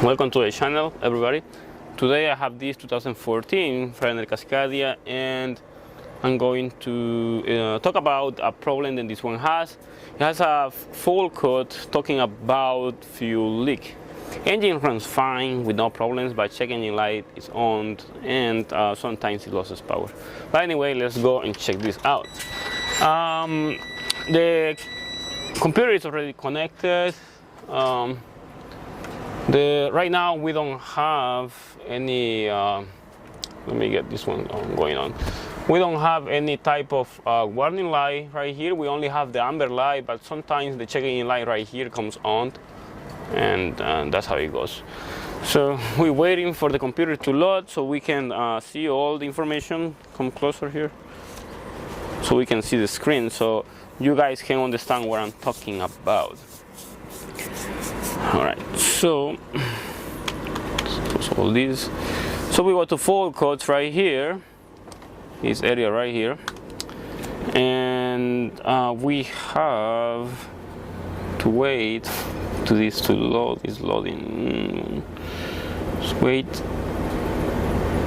Welcome to the channel, everybody. Today I have this 2014 freightliner Cascadia, and I'm going to talk about a problem that this one has. It has a full code talking about fuel leak. Engine runs fine with no problems, but check engine light is on, and sometimes it loses power. But anyway, let's go and check this out. The computer is already connected. Right now we don't have any, let me get this one going on. We don't have any type of warning light right here. We only have the amber light, but sometimes the check engine light right here comes on, and that's how it goes. So we're waiting for the computer to load so we can see all the information. Come closer here so we can see the screen, so you guys can understand what I'm talking about. Alright, so all these. So we go to full codes right here, this area right here, and we have to wait to this to load. It's loading. Just wait.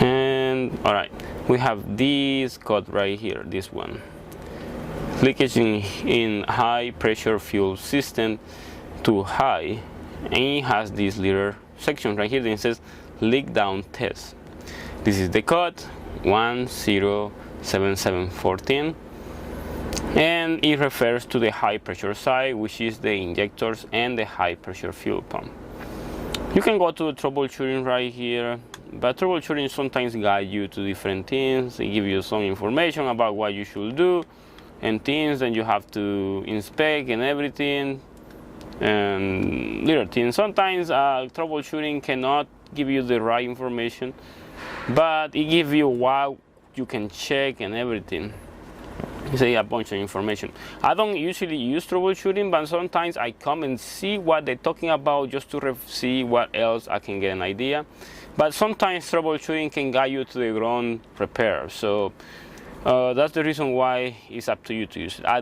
And alright, we have this code right here, this one. Leakage in high pressure fuel system too high, and it has this little section right here that says leak down test. This is the code 107714, and it refers to the high pressure side, which is the injectors and the high pressure fuel pump. You can go to troubleshooting right here, but troubleshooting sometimes guide you to different things. They give you some information about what you should do and things that you have to inspect and everything, and little things. Sometimes troubleshooting cannot give you the right information, but it gives you what you can check and everything. You say a bunch of information. I don't usually use troubleshooting, but sometimes I come and see what they're talking about just to see what else I can get an idea. But sometimes troubleshooting can guide you to the wrong repair. So that's the reason why it's up to you to use it. I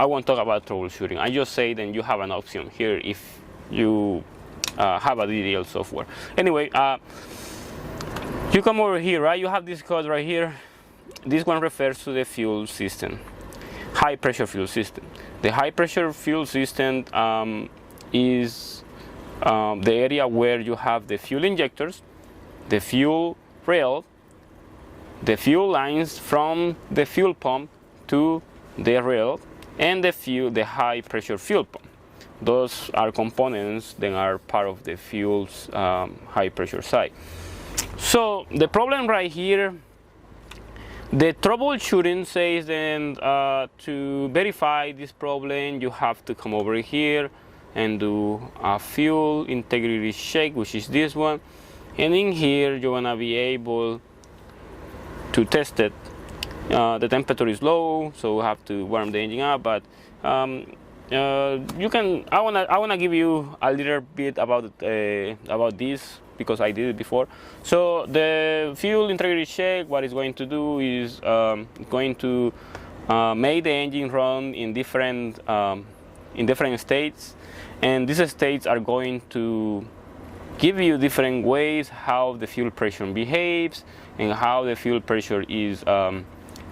won't talk about troubleshooting. I just say then you have an option here if you have a DDL software. Anyway, you come over here, right? You have this code right here. This one refers to the fuel system, high pressure fuel system. The high pressure fuel system is the area where you have the fuel injectors, the fuel rail, the fuel lines from the fuel pump to the rail, and the high pressure fuel pump. Those are components that are part of the fuel's high pressure side. So the problem right here, the troubleshooting says then to verify this problem you have to come over here and do a fuel integrity check, which is this one, and in here you're gonna be able to test it. The temperature is low, so we have to warm the engine up, but you can. I wanna give you a little bit about this because I did it before. So the fuel integrity check, what it's going to do is going to make the engine run in different states, and these states are going to give you different ways how the fuel pressure behaves and how the fuel pressure is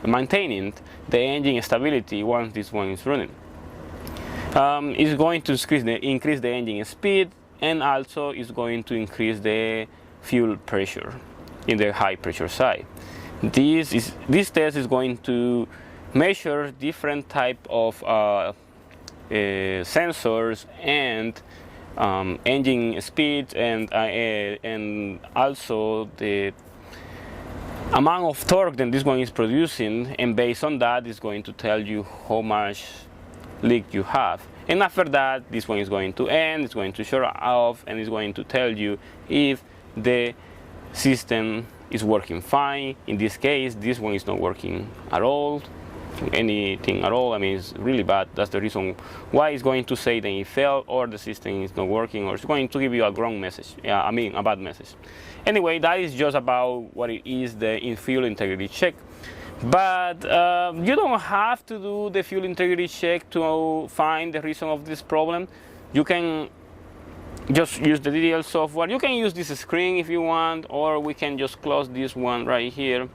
maintaining the engine stability once this one is running. It's going to increase the engine speed, and also is going to increase the fuel pressure in the high pressure side. This test is going to measure different type of sensors and engine speed, and also the amount of torque that this one is producing, and based on that is going to tell you how much leak you have. And after that, this one is going to end, it's going to shut off, and it's going to tell you if the system is working fine. In this case, this one is not working at all, anything at all. I mean, it's really bad. That's the reason why it's going to say that it failed, or the system is not working, or it's going to give you a wrong message. Yeah, I mean a bad message. Anyway, that is just about what it is, the fuel integrity check. But you don't have to do the fuel integrity check to find the reason of this problem. You can just use the DDL software. You can use this screen if you want, or we can just close this one right here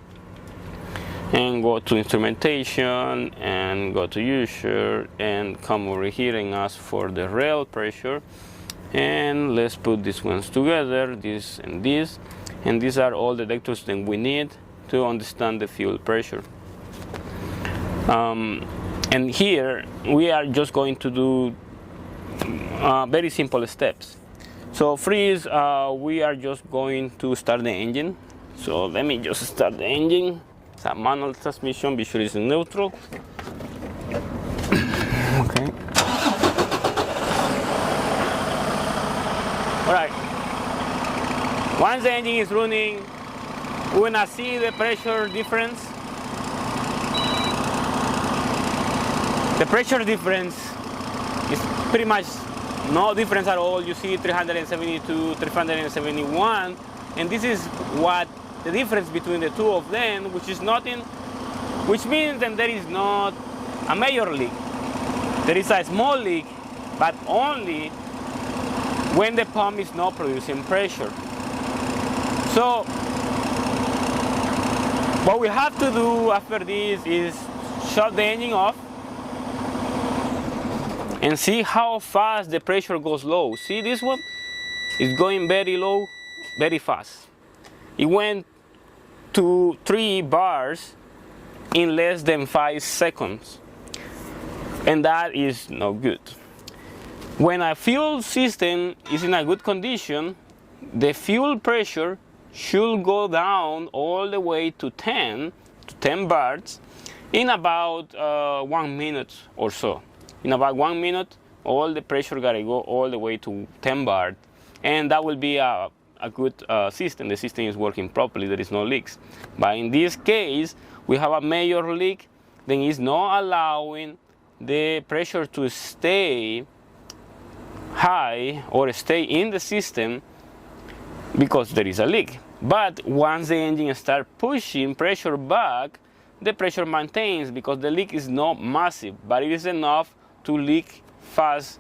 and go to instrumentation and go to user and come over here and ask for the rail pressure. And let's put these ones together, this and this, and these are all the detectors that we need to understand the fuel pressure. And here we are just going to do very simple steps. So freeze, we are just going to start the engine. So let me just start the engine. It's a manual transmission, be sure it's in neutral. Okay. Alright. Once the engine is running, we're gonna see the pressure difference. The pressure difference is pretty much no difference at all. You see 372, 371, and this is what the difference between the two of them, which is nothing, which means that there is not a major leak. There is a small leak, but only when the pump is not producing pressure. So what we have to do after this is shut the engine off and see how fast the pressure goes low. See this one? It's going very low, very fast. It went to 3 bars in less than 5 seconds. And that is not good. When a fuel system is in a good condition, the fuel pressure should go down all the way to 10 bars in about 1 minute or so. In about 1 minute, all the pressure gotta go all the way to 10 bars, and that will be a good system. The system is working properly, there is no leaks. But in this case, we have a major leak, then it's not allowing the pressure to stay high or stay in the system because there is a leak. But once the engine starts pushing pressure back, the pressure maintains because the leak is not massive, but it is enough to leak fast,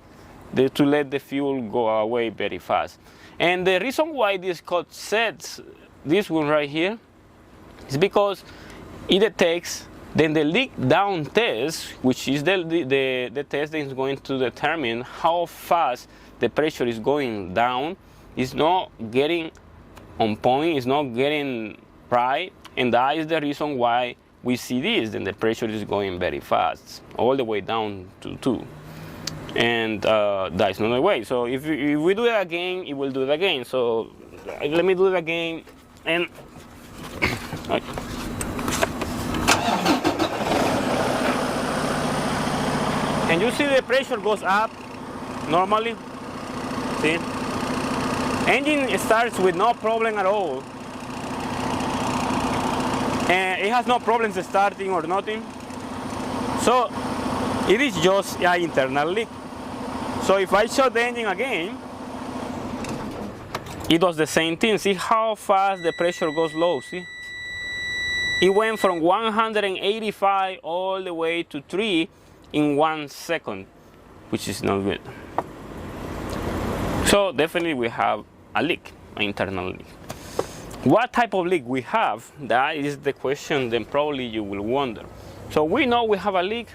to let the fuel go away very fast. And the reason why this code sets this one right here is because it detects then the leak down test, which is the test that is going to determine how fast the pressure is going down, is not getting on point, is not getting right, and that is the reason why we see this. Then the pressure is going very fast, all the way down to 2. And that's not the way. So if we do it again, it will do it again. So let me do it again. And and you see the pressure goes up normally. See? Engine starts with no problem at all. And it has no problems starting or nothing. So it is just an internal leak. So if I shut the engine again, it does the same thing. See how fast the pressure goes low, see? It went from 185 all the way to 3 in 1 second, which is not good. So definitely we have a leak, an internal leak. What type of leak we have? That is the question then probably you will wonder. So we know we have a leak,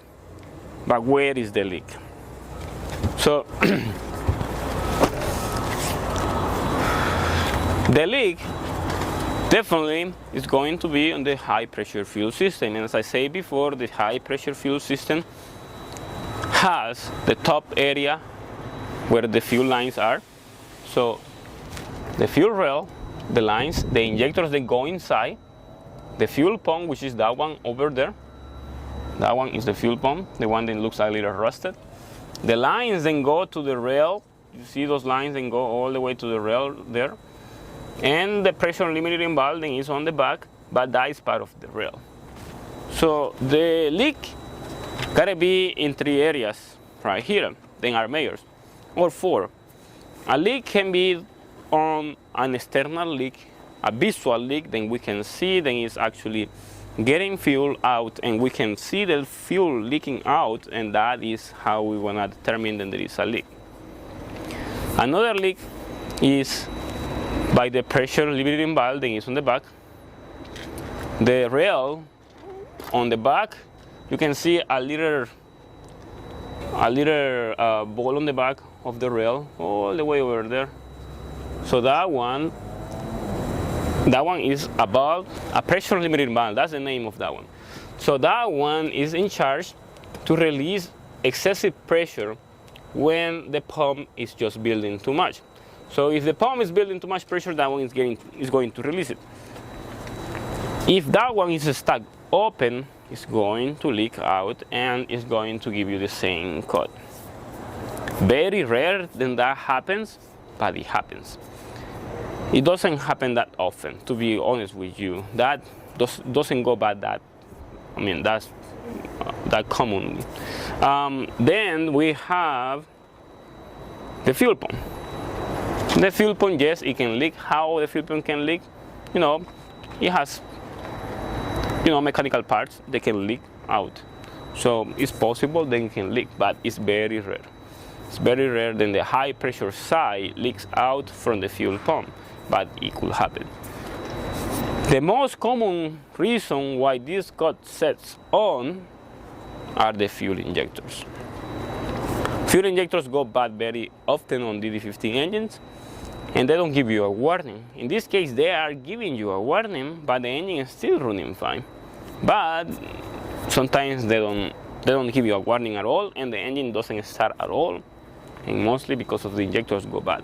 but where is the leak? So the leak definitely is going to be on the high pressure fuel system. And as I said before, the high pressure fuel system has the top area where the fuel lines are. So the fuel rail, the lines, the injectors, they go inside. The fuel pump, which is that one over there. That one is the fuel pump, the one that looks a little rusted. The lines then go to the rail. You see those lines then go all the way to the rail there. And the pressure limiting valve then is on the back, but that is part of the rail. So the leak gotta be in 3 areas right here, then are majors, or 4. A leak can be on an external leak, a visual leak, then we can see then it's actually getting fuel out, and we can see the fuel leaking out, and that is how we want to determine that there is a leak. Another leak is by the pressure liberating valve that is on the back. The rail on the back, you can see a little ball on the back of the rail all the way over there. So that one is about a pressure limiting valve. That's the name of that one. So that one is in charge to release excessive pressure when the pump is just building too much. So if the pump is building too much pressure, that one is going to release it. If that one is stuck open, it's going to leak out and it's going to give you the same cut. Very rare that that happens, but it happens. It doesn't happen that often, to be honest with you. That doesn't go bad that commonly. Then we have the fuel pump. The fuel pump, yes, it can leak. How the fuel pump can leak? It has mechanical parts. They can leak out. So it's possible they can leak, but it's very rare. It's very rare that the high pressure side leaks out from the fuel pump, but it could happen. The most common reason why this got sets on are the fuel injectors. Fuel injectors go bad very often on DD15 engines, and they don't give you a warning. In this case, they are giving you a warning, but the engine is still running fine. But sometimes they don't give you a warning at all, and the engine doesn't start at all, and mostly because of the injectors go bad.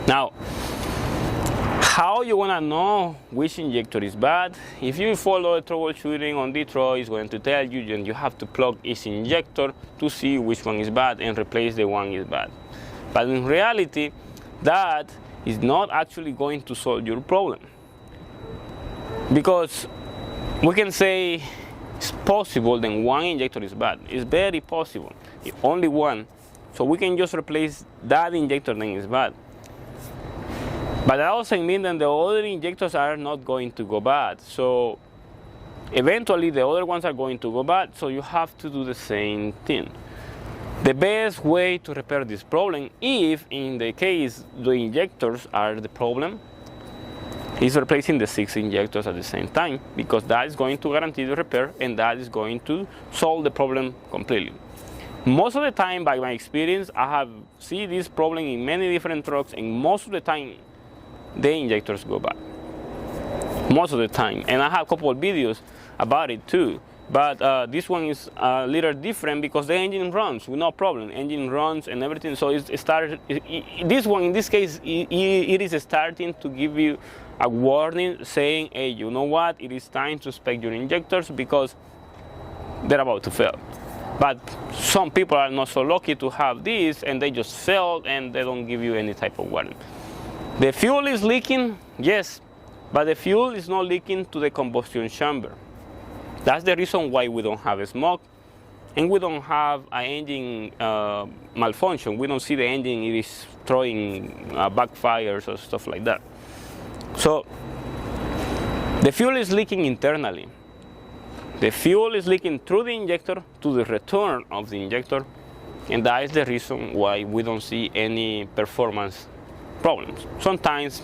Now, how you wanna know which injector is bad? If you follow troubleshooting on Detroit, it's going to tell you, and you have to plug each injector to see which one is bad and replace the one is bad. But in reality, that is not actually going to solve your problem, because we can say it's possible that one injector is bad. It's very possible, only one. So we can just replace that injector that is bad. But that doesn't mean that the other injectors are not going to go bad. So eventually the other ones are going to go bad, so you have to do the same thing. The best way to repair this problem, if in the case the injectors are the problem, is replacing the 6 injectors at the same time, because that is going to guarantee the repair and that is going to solve the problem completely. Most of the time, by my experience, I have seen this problem in many different trucks, and most of the time the injectors go bad. Most of the time. And I have a couple of videos about it too. But this one is a little different because the engine runs with no problem. Engine runs and everything. So this one, in this case, it is starting to give you a warning saying, hey, you know what? It is time to inspect your injectors because they're about to fail. But some people are not so lucky to have this, and they just failed and they don't give you any type of warning. The fuel is leaking, yes, but the fuel is not leaking to the combustion chamber. That's the reason why we don't have smoke, and we don't have an engine malfunction. We don't see the engine it is throwing backfires or stuff like that. So the fuel is leaking internally. The fuel is leaking through the injector to the return of the injector, and that is the reason why we don't see any performance problems. Sometimes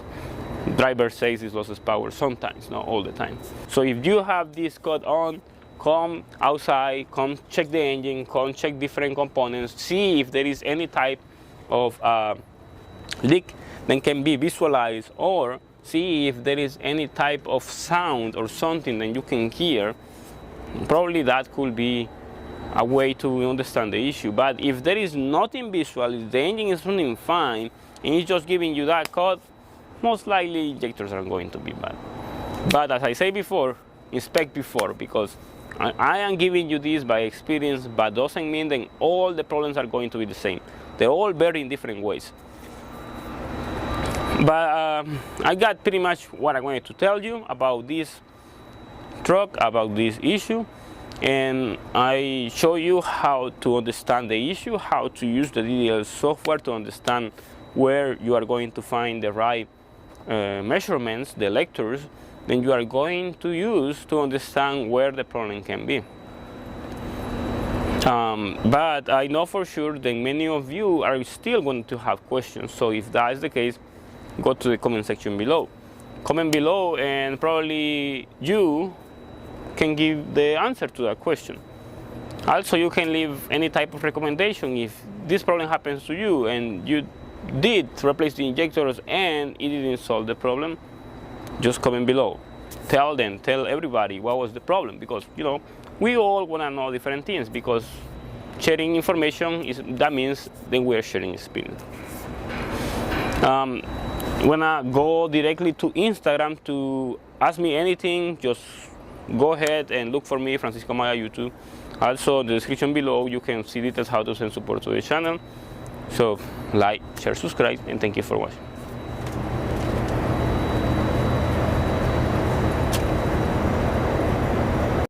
driver says it loses power, sometimes, not all the time. So if you have this cut on, come outside, come check the engine, come check different components, see if there is any type of leak that can be visualized, or see if there is any type of sound or something that you can hear. Probably that could be a way to understand the issue. But if there is nothing visual, if the engine is running fine and it's just giving you that cut, most likely injectors are going to be bad. But as I say before, inspect before, because I am giving you this by experience, but doesn't mean that all the problems are going to be the same. They're all vary in different ways. But I got pretty much what I wanted to tell you about this truck, about this issue, and I show you how to understand the issue, how to use the DDL software to understand where you are going to find the right measurements, the lectures, then you are going to use to understand where the problem can be. But I know for sure that many of you are still going to have questions. So if that is the case, go to the comment section below. Comment below and probably you can give the answer to that question. Also, you can leave any type of recommendation if this problem happens to you and you did replace the injectors and it didn't solve the problem. Just comment below. Tell everybody what was the problem, because you know we all want to know different things, because sharing information that means that we're sharing experience. When I go directly to Instagram to ask me anything, just go ahead and look for me, Franciscoamaya YouTube. Also, in the description below, you can see details how to send support to the channel. So, like, share, subscribe, and thank you for watching.